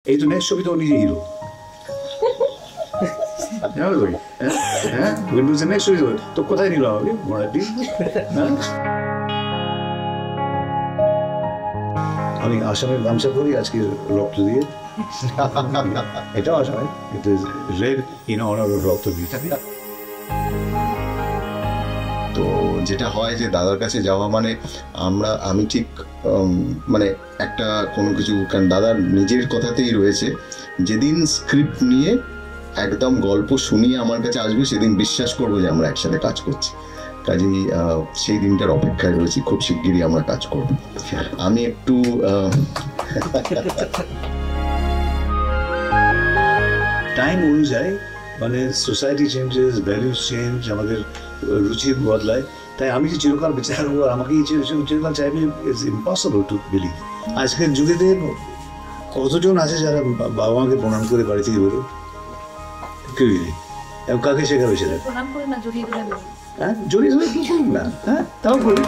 এই তো নেক্সট ছবি তো নিজে হিরো। হ্যাঁ উইন্ডোজের নেক্সট ছবি তো কোথায় নিল আমাকে মরাটি? আমি আসামের গামছা করি আজকে রক্ত দিয়ে, এটাও আসামে, it is red in honour of রক্ত দিয়ে। তো যেটা হয় যে দাদার কাছে যাওয়া মানে আমি ঠিক মানে একটা কোনো কিছু, কারণ দাদার নিজের কথাতেই রয়েছে যেদিন স্ক্রিপ্ট নিয়ে একদম গল্প শুনিয়ে আমার কাছে আসবে সেদিন বিশ্বাস করবো যে আমরা একসাথে কাজ করছি। কাজেই সেই দিনটার অপেক্ষায় রয়েছি, খুব শিগগিরই আমরা কাজ করবো। আমি একটু টাইম অনুযায়ী মানে সোসাইটি চেঞ্জেস, ভ্যালুস চেঞ্জ, আমাদের রুচি বদলায়, তাই আমি যে চিরকাল বেঁচে থাকবো আর আমাকে চিরকাল চাইবে ইটস ইম্পসিবল টু বিলিভ। আজকের যুগেতে কতজন আছে যারা বাবা মাকে প্রণাম করে বাড়ি থেকে বেরো? কেউই নেই। কাকে শেখাবে সেটা? হ্যাঁ জড়িয়ে ধরে কি করুন না, হ্যাঁ তাও করি।